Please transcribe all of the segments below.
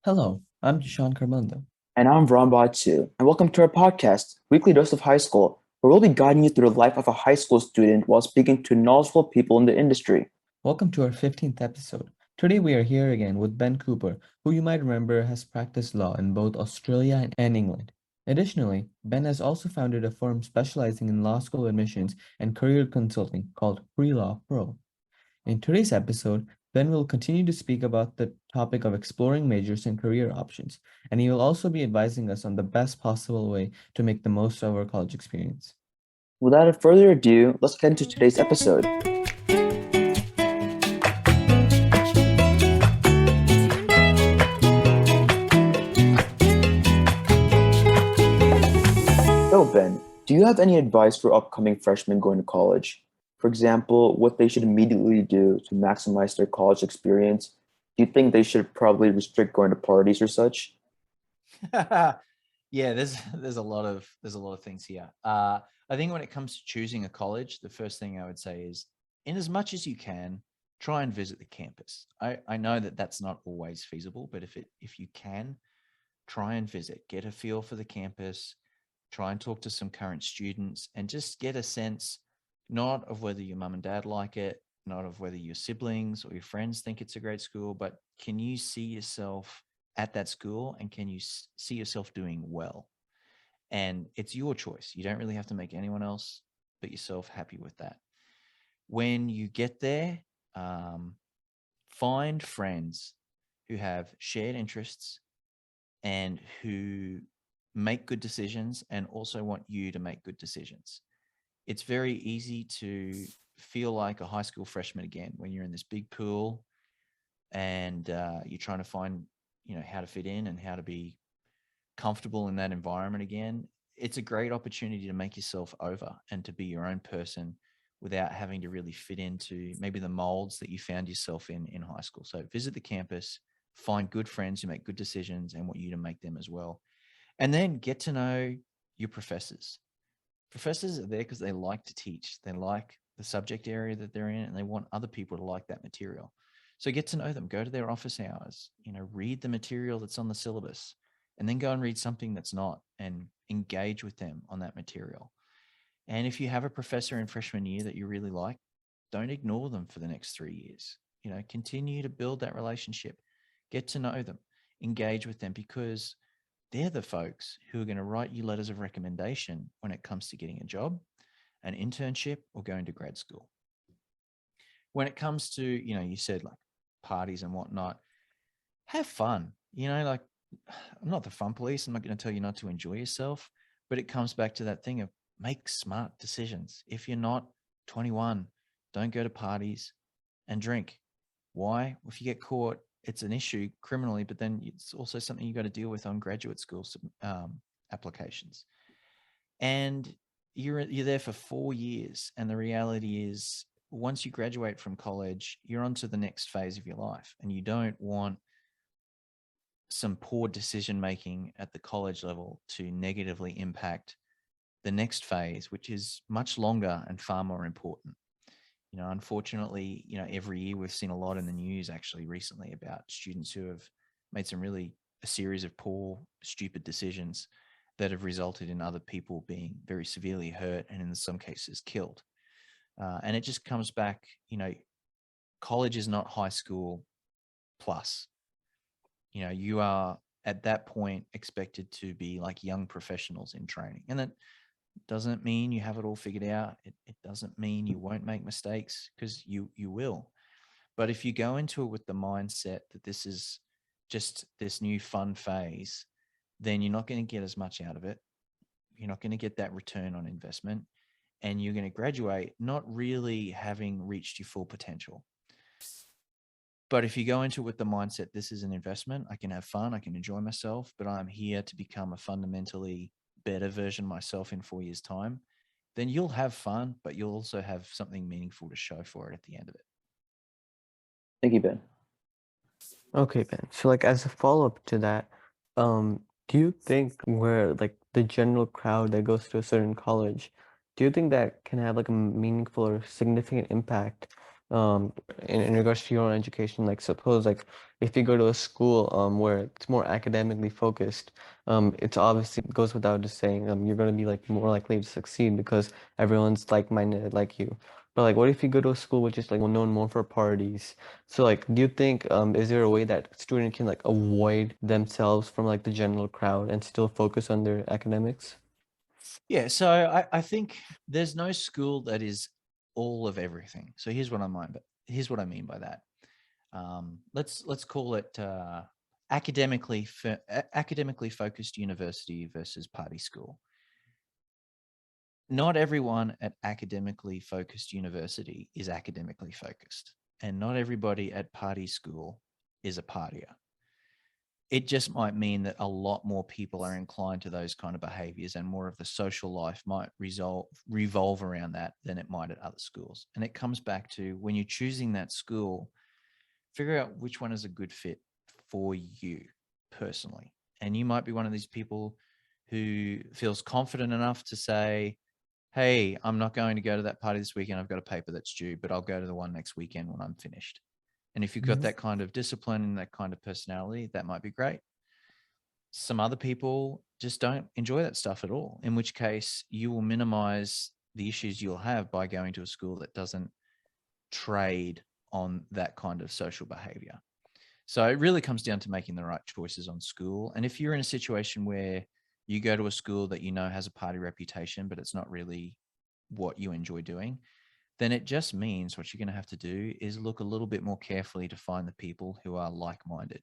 Hello, I'm Jishan Karmanda. And I'm Ron Pt2, and welcome to our podcast, Weekly Dose of High School, where we'll be guiding you through the life of a high school student while speaking to knowledgeable people in the industry. Welcome to our 15th episode. Today we are here again with Ben Cooper, who you might remember has practiced law in both Australia and England. Additionally, Ben has also founded a firm specializing in law school admissions and career consulting called PreLawPro. In today's episode, Ben will continue to speak about the topic of exploring majors and career options, and he will also be advising us on the best possible way to make the most of our college experience. Without further ado, let's get into today's episode. So, Ben, do you have any advice for upcoming freshmen going to college? For example, what they should immediately do to maximize their college experience? Do you think they should probably restrict going to parties or such? Yeah, there's a lot of things here. I think when it comes to choosing a college, the first thing I would say is, in as much as you can, try and visit the campus. I know that that's not always feasible, but if you can, try and visit, get a feel for the campus, try and talk to some current students, and just get a sense not of whether your mum and dad like it, not of whether your siblings or your friends think it's a great school, but can you see yourself at that school and can you see yourself doing well? And it's your choice. You don't really have to make anyone else but yourself happy with that. When you get there, um, find friends who have shared interests and who make good decisions and also want you to make good decisions. It's very easy to feel like a high school freshman again when you're in this big pool and you're trying to find, how to fit in and how to be comfortable in that environment again. It's a great opportunity to make yourself over and to be your own person without having to really fit into maybe the molds that you found yourself in high school. So visit the campus, find good friends who make good decisions and want you to make them as well. And then get to know your professors. Professors are there because they like to teach. They like the subject area that they're in and they want other people to like that material. So get to know them, go to their office hours, read the material that's on the syllabus and then go and read something that's not and engage with them on that material. And if you have a professor in freshman year that you really like, don't ignore them for the next 3 years. Continue to build that relationship, get to know them, engage with them because they're the folks who are going to write you letters of recommendation when it comes to getting a job, an internship, or going to grad school. When it comes to, you said like parties and whatnot, have fun. Like I'm not the fun police. I'm not going to tell you not to enjoy yourself, but it comes back to that thing of make smart decisions. If you're not 21, don't go to parties and drink. Why? If you get caught, it's an issue criminally, but then it's also something you got to deal with on graduate school applications. And you're there for 4 years, and the reality is, once you graduate from college, you're on to the next phase of your life, and you don't want some poor decision making at the college level to negatively impact the next phase, which is much longer and far more important. Unfortunately, every year we've seen a lot in the news actually recently about students who have made a series of poor, stupid decisions that have resulted in other people being very severely hurt and in some cases killed. And it just comes back, college is not high school plus. You are at that point expected to be like young professionals in training. And that doesn't mean you have it all figured out. It doesn't mean you won't make mistakes because you will. But if you go into it with the mindset that this is just this new fun phase, then you're not going to get as much out of it. You're not going to get that return on investment. And you're going to graduate not really having reached your full potential. But if you go into it with the mindset, this is an investment, I can have fun, I can enjoy myself, but I'm here to become a fundamentally better version of myself in 4 years' time, then you'll have fun, but you'll also have something meaningful to show for it at the end of it. Thank you, Ben. Okay, Ben. So like as a follow-up to that, do you think where like the general crowd that goes to a certain college, do you think that can have like a meaningful or significant impact um in regards to your own education, like suppose like if you go to a school where it's more academically focused, it's obviously goes without just saying you're going to be like more likely to succeed because everyone's like-minded like you. But like what if you go to a school which is like known more for parties? So like do you think is there a way that student can like avoid themselves from like the general crowd and still focus on their academics? Yeah, so I think there's no school that is all of everything. So here's what I mean by that. Let's call it academically focused university versus party school. Not everyone at academically focused university is academically focused, and not everybody at party school is a partier. It just might mean that a lot more people are inclined to those kind of behaviors, and more of the social life might revolve around that than it might at other schools. And it comes back to, when you're choosing that school, figure out which one is a good fit for you personally. And you might be one of these people who feels confident enough to say, hey, I'm not going to go to that party this weekend. I've got a paper that's due, but I'll go to the one next weekend when I'm finished. And if you've got that kind of discipline and that kind of personality, that might be great. Some other people just don't enjoy that stuff at all, in which case you will minimize the issues you'll have by going to a school that doesn't trade on that kind of social behavior. So it really comes down to making the right choices on school. And if you're in a situation where you go to a school that you know has a party reputation, but it's not really what you enjoy doing, then it just means what you're going to have to do is look a little bit more carefully to find the people who are like-minded.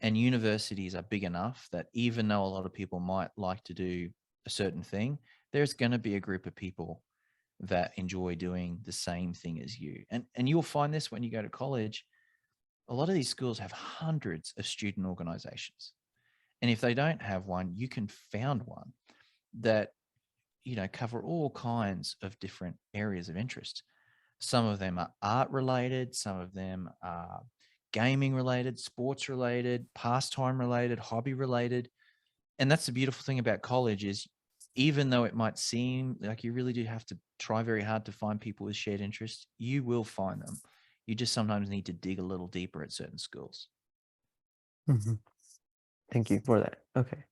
And universities are big enough that even though a lot of people might like to do a certain thing, there's going to be a group of people that enjoy doing the same thing as you. And you'll find this when you go to college. A lot of these schools have hundreds of student organizations. And if they don't have one, you can found one that, cover all kinds of different areas of interest. Some of them are art related, some of them are gaming related, sports related, pastime related, hobby related. And that's the beautiful thing about college is, even though it might seem like you really do have to try very hard to find people with shared interests, you will find them. You just sometimes need to dig a little deeper at certain schools. Mhm. Thank you for that. Okay.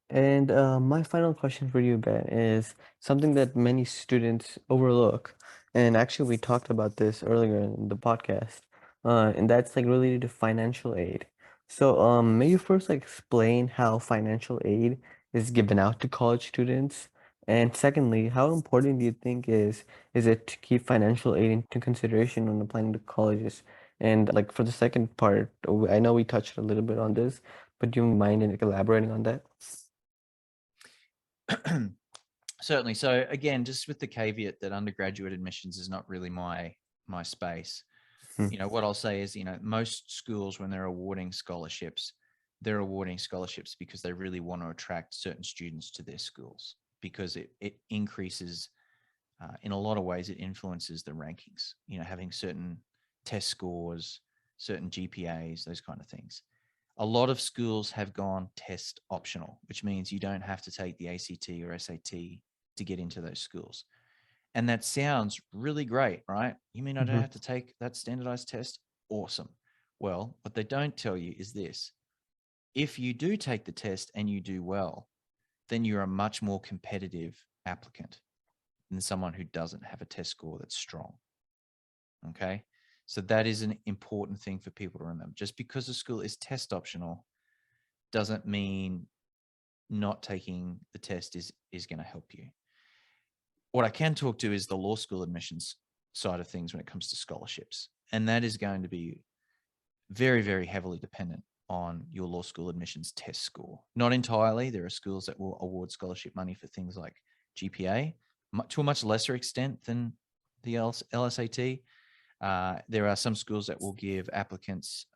And my final question for you, Ben, is something that many students overlook. And actually, we talked about this earlier in the podcast, and that's like related to financial aid. So, may you first like explain how financial aid is given out to college students? And secondly, how important do you think is it to keep financial aid into consideration when applying to colleges? And like for the second part, I know we touched a little bit on this, but do you mind like, elaborating on that? Certainly. So again, just with the caveat that undergraduate admissions is not really my space. Hmm. What I'll say is, most schools, when they're awarding scholarships, they're awarding scholarships because they really want to attract certain students to their schools, because it increases, in a lot of ways, it influences the rankings, having certain test scores, certain GPAs, those kind of things. A lot of schools have gone test optional, which means you don't have to take the ACT or SAT to get into those schools. And that sounds really great, right? You mean I don't Mm-hmm. have to take that standardized test? Awesome. Well, what they don't tell you is this: if you do take the test and you do well, then you're a much more competitive applicant than someone who doesn't have a test score that's strong. Okay. So that is an important thing for people to remember. Just because a school is test optional doesn't mean not taking the test is going to help you. What I can talk to is the law school admissions side of things when it comes to scholarships. And that is going to be very, very heavily dependent on your law school admissions test score. Not entirely. There are schools that will award scholarship money for things like GPA, to a much lesser extent than the LSAT. There are some schools that will give applicants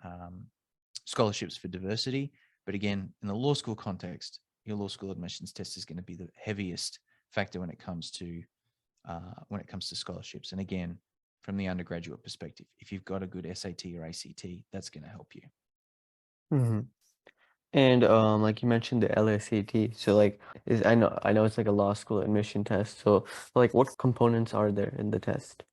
scholarships for diversity. But again, in the law school context, your law school admissions test is going to be the heaviest factor when it comes to scholarships. And again, from the undergraduate perspective, if you've got a good SAT or ACT, that's going to help you. Mm-hmm. And like you mentioned the LSAT, so like is I know it's like a law school admission test. So like what components are there in the test?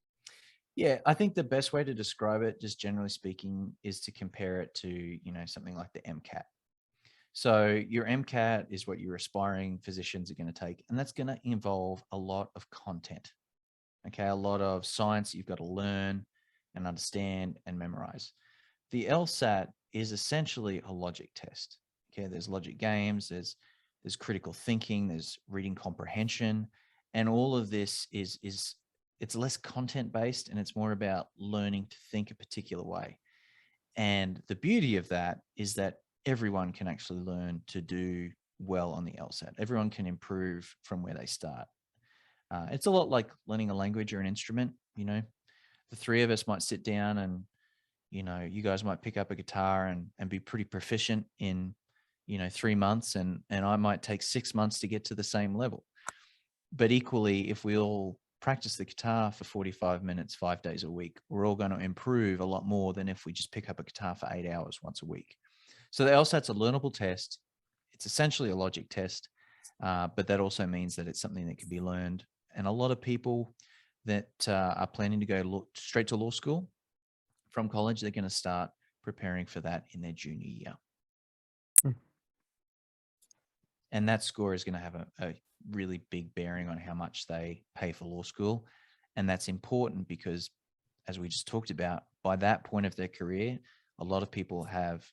Yeah, I think the best way to describe it, just generally speaking, is to compare it to, something like the MCAT. So your MCAT is what your aspiring physicians are going to take, and that's going to involve a lot of content. Okay, a lot of science you've got to learn and understand and memorize. The LSAT is essentially a logic test. Okay, there's logic games, there's critical thinking, there's reading comprehension, and all of this is it's less content based and it's more about learning to think a particular way. And the beauty of that is that everyone can actually learn to do well on the LSAT. Everyone can improve from where they start. It's a lot like learning a language or an instrument. The three of us might sit down and, you guys might pick up a guitar and be pretty proficient in, 3 months, and I might take 6 months to get to the same level. But equally, if we all practice the guitar for 45 minutes, 5 days a week, we're all going to improve a lot more than if we just pick up a guitar for 8 hours once a week. So the LSAT's a learnable test. It's essentially a logic test, but that also means that it's something that can be learned. And a lot of people that are planning to go straight to law school from college, they're going to start preparing for that in their junior year. And that score is going to have a really big bearing on how much they pay for law school. And that's important because, as we just talked about, by that point of their career, a lot of people have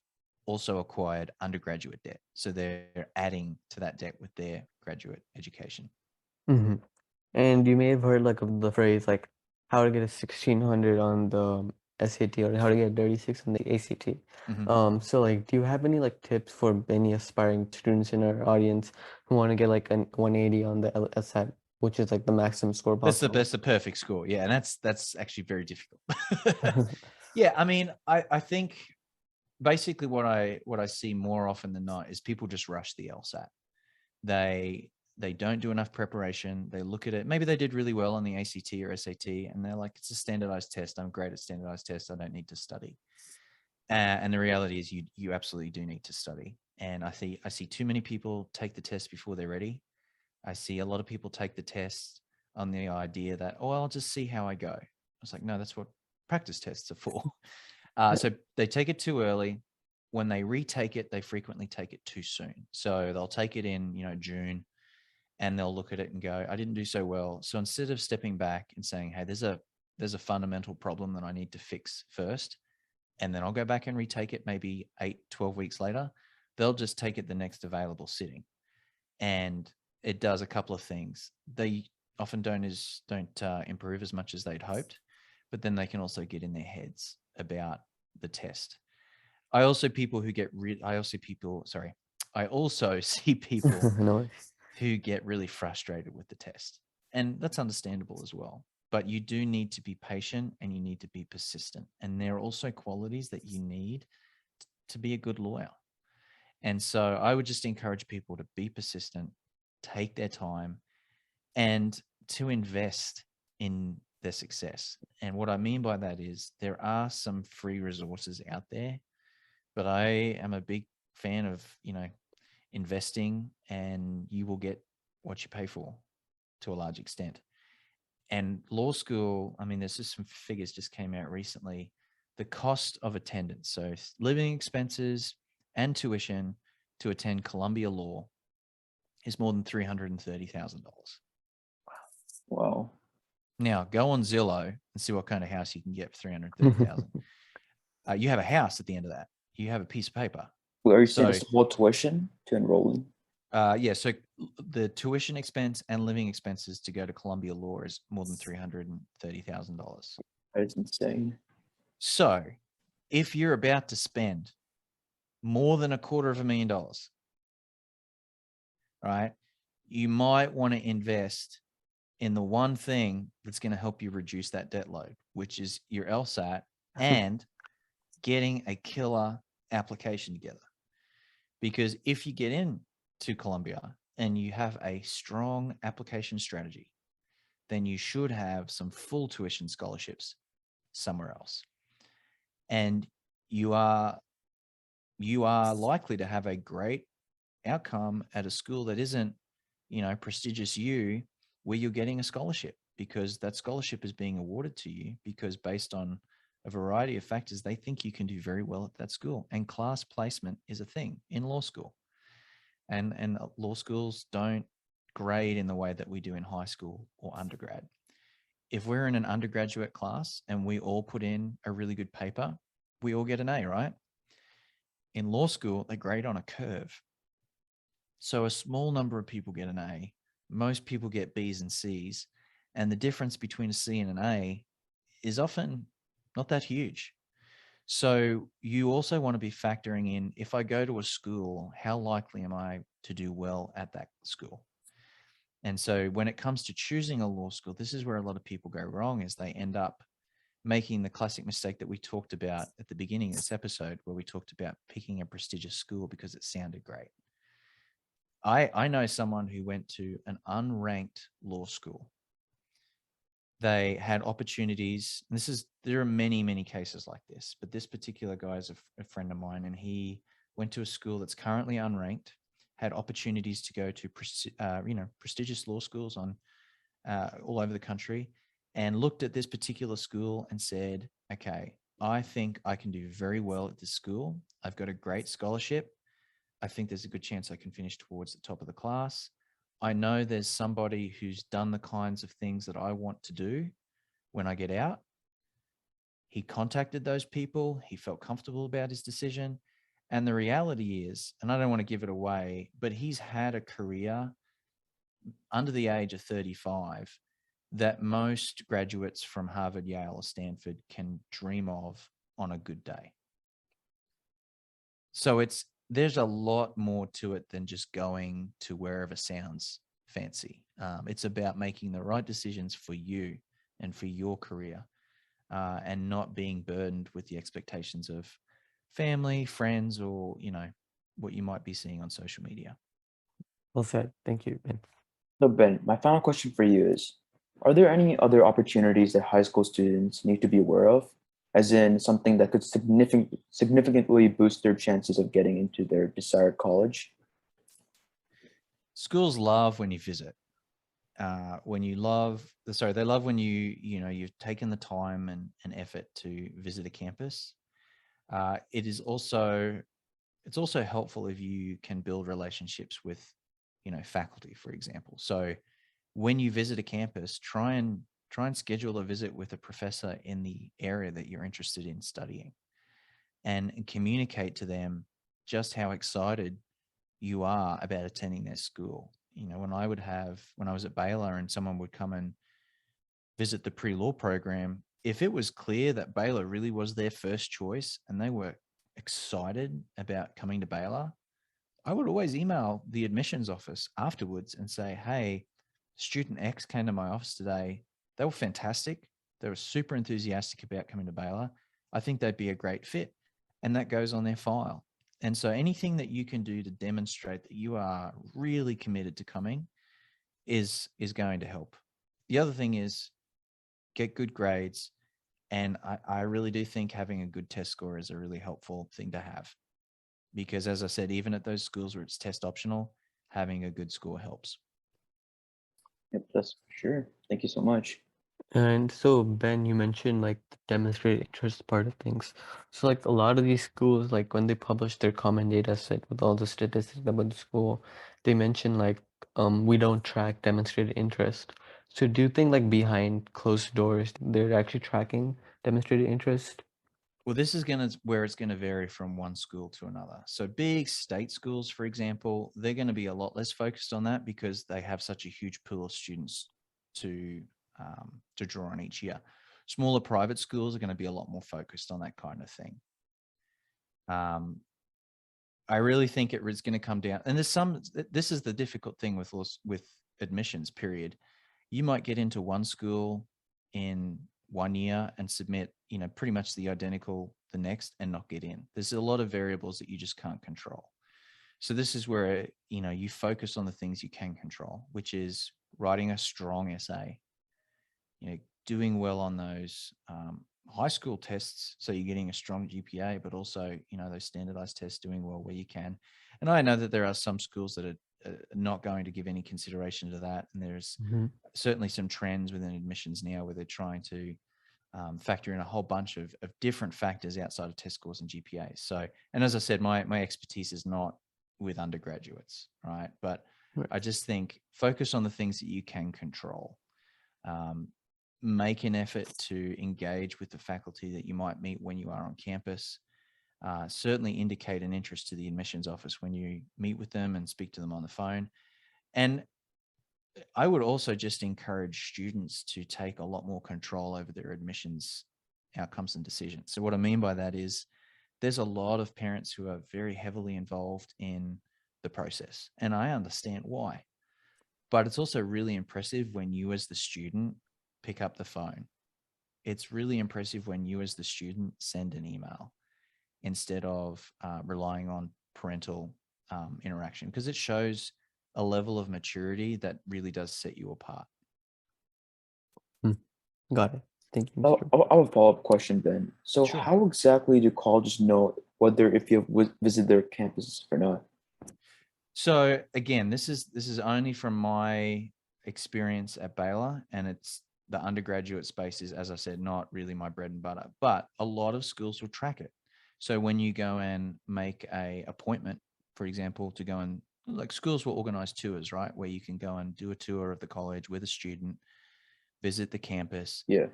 also acquired undergraduate debt. So they're adding to that debt with their graduate education. Mm-hmm. And you may have heard like of the phrase like how to get a 1600 on the SAT or how to get a 36 on the ACT. So like, do you have any like tips for any aspiring students in our audience who want to get like a 180 on the LSAT, which is like the maximum score possible? That's the perfect score. Yeah, and that's actually very difficult. Yeah, I mean, I think basically what I see more often than not is people just rush the LSAT. They don't do enough preparation. They look at it. Maybe they did really well on the ACT or SAT, and they're like, it's a standardized test. I'm great at standardized tests. I don't need to study. And the reality is you absolutely do need to study. And I see too many people take the test before they're ready. I see a lot of people take the test on the idea that, oh, I'll just see how I go. I was like, no, that's what practice tests are for. So they take it too early. When they retake it, they frequently take it too soon. So they'll take it in, June, and they'll look at it and go, I didn't do so well. So instead of stepping back and saying, hey, there's a fundamental problem that I need to fix first, and then I'll go back and retake it maybe 8-12 weeks later, they'll just take it the next available sitting. And it does a couple of things. They often don't improve as much as they'd hoped, but then they can also get in their heads about the test. I also see people who get No. who get really frustrated with the test. And that's understandable as well. But you do need to be patient and you need to be persistent. And there are also qualities that you need to be a good lawyer. And so I would just encourage people to be persistent, take their time, and to invest in their success. And what I mean by that is there are some free resources out there, but I am a big fan of, investing, and you will get what you pay for to a large extent. And law school, I mean, there's just some figures just came out recently. The cost of attendance, so living expenses and tuition to attend Columbia Law is more than $330,000. Wow. Now go on Zillow and see what kind of house you can get for $330,000. You have a house at the end of that. You have a piece of paper. Well, are you saying it's the whole tuition to enroll in? Yeah, so the tuition expense and living expenses to go to Columbia Law is more than $330,000. That is insane. So if you're about to spend more than $250,000, right, you might want to invest in the one thing that's going to help you reduce that debt load, which is your LSAT and getting a killer application together. Because if you get in to Columbia and you have a strong application strategy, then you should have some full tuition scholarships somewhere else. And you are likely to have a great outcome at a school that isn't, prestigious where you're getting a scholarship, because that scholarship is being awarded to you because based on a variety of factors, they think you can do very well at that school. And class placement is a thing in law school. And law schools don't grade in the way that we do in high school or undergrad. If we're in an undergraduate class and we all put in a really good paper, we all get an A, right? In law school, they grade on a curve. So a small number of people get an A. Most people get B's and C's. And the difference between a C and an A is often not that huge. So you also want to be factoring in, if I go to a school, how likely am I to do well at that school? And so when it comes to choosing a law school, this is where a lot of people go wrong, is they end up making the classic mistake that we talked about at the beginning of this episode, where we talked about picking a prestigious school because it sounded great. I know someone who went to an unranked law school. They had opportunities. And there are many, many cases like this, but this particular guy is a friend of mine, and he went to a school that's currently unranked, had opportunities to go to prestigious law schools on all over the country, and looked at this particular school and said, okay, I think I can do very well at this school. I've got a great scholarship. I think there's a good chance I can finish towards the top of the class. I know there's somebody who's done the kinds of things that I want to do when I get out. He contacted those people. He felt comfortable about his decision. And the reality is, and I don't want to give it away, but he's had a career under the age of 35 that most graduates from Harvard, Yale, or Stanford can dream of on a good day. So there's a lot more to it than just going to wherever sounds fancy. It's about making the right decisions for you and for your career, and not being burdened with the expectations of family, friends, or, what you might be seeing on social media. Well said. Thank you, Ben. So Ben, my final question for you is, are there any other opportunities that high school students need to be aware of, as in something that could significantly boost their chances of getting into their desired college? Schools love when you visit. They love when you've taken the time and effort to visit a campus. It's also helpful if you can build relationships with, faculty, for example. So when you visit a campus, try and schedule a visit with a professor in the area that you're interested in studying, and communicate to them just how excited you are about attending their school. When I was at Baylor and someone would come and visit the pre-law program, if it was clear that Baylor really was their first choice and they were excited about coming to Baylor, I would always email the admissions office afterwards and say, hey, student X came to my office today. They were fantastic. They were super enthusiastic about coming to Baylor. I think they'd be a great fit. And that goes on their file. And so anything that you can do to demonstrate that you are really committed to coming is going to help. The other thing is get good grades. And I really do think having a good test score is a really helpful thing to have. Because as I said, even at those schools where it's test optional, having a good score helps. Yep, that's for sure. Thank you so much. And so, Ben, you mentioned like the demonstrated interest part of things. So, like a lot of these schools, like when they publish their common data set with all the statistics about the school, they mention like we don't track demonstrated interest. So, do you think like behind closed doors, they're actually tracking demonstrated interest? Well, this is where it's going to vary from one school to another. So big state schools, for example, they're going to be a lot less focused on that because they have such a huge pool of students to draw on each year. Smaller private schools are going to be a lot more focused on that kind of thing. I really think it is going to come down, and this is the difficult thing with admissions, period. You might get into one school in 1 year and submit, pretty much the next and not get in. There's a lot of variables that you just can't control. So this is where, you focus on the things you can control, which is writing a strong essay, doing well on those high school tests. So you're getting a strong GPA, but also, those standardized tests, doing well where you can. And I know that there are some schools that are not going to give any consideration to that. And there's certainly some trends within admissions now where they're trying to factor in a whole bunch of different factors outside of test scores and GPAs. So, and as I said, my expertise is not with undergraduates, right? But I just think focus on the things that you can control. Make an effort to engage with the faculty that you might meet when you are on campus. Certainly indicate an interest to the admissions office when you meet with them and speak to them on the phone. And I would also just encourage students to take a lot more control over their admissions outcomes and decisions. So what I mean by that is there's a lot of parents who are very heavily involved in the process, and I understand why. But it's also really impressive when you as the student pick up the phone. It's really impressive when you as the student send an email instead of relying on parental interaction, because it shows a level of maturity that really does set you apart. Got it. Thank you, I Mr. have a follow-up question, Ben. So Sure. how exactly do colleges know whether if you visit their campuses or not? So again, this is only from my experience at Baylor, and it's the undergraduate space is, as I said, not really my bread and butter, but a lot of schools will track it. So when you go and make a appointment, for example, to go and, like, schools will organize tours, right? Where you can go and do a tour of the college with a student, visit the campus. Yeah.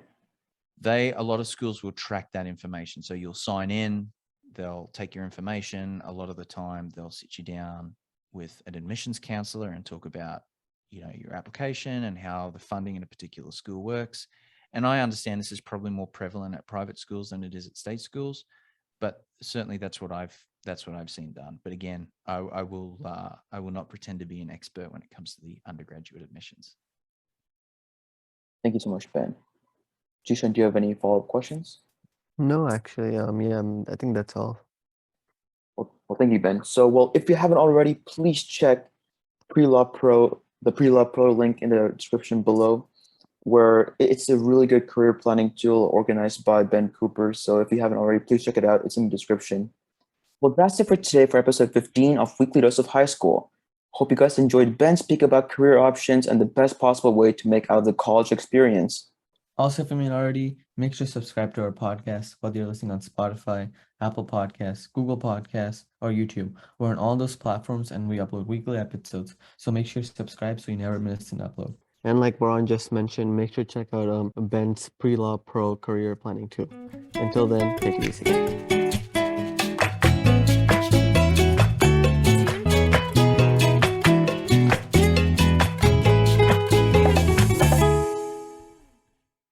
A lot of schools will track that information. So you'll sign in, they'll take your information. A lot of the time they'll sit you down with an admissions counselor and talk about, your application and how the funding in a particular school works. And I understand this is probably more prevalent at private schools than it is at state schools, but certainly that's what I've seen done. But again, I will not pretend to be an expert when it comes to the undergraduate admissions. Thank you so much, Ben. Jishan, do you have any follow-up questions? No, actually, I think that's all. Well, thank you, Ben. So, if you haven't already, please check PreLawPro, the PreLawPro link in the description below, where it's a really good career planning tool organized by Ben Cooper. So if you haven't already, please check it out. It's in the description. Well, that's it for today for episode 15 of Weekly Dose of High School. Hope you guys enjoyed Ben speak about career options and the best possible way to make out of the college experience. Also, if you haven't already, make sure to subscribe to our podcast, whether you're listening on Spotify, Apple Podcasts, Google Podcasts, or YouTube. We're on all those platforms and we upload weekly episodes. So make sure to subscribe so you never miss an upload. And like Baran just mentioned, make sure to check out Ben's PreLawPro career planning tool. Until then, take it easy.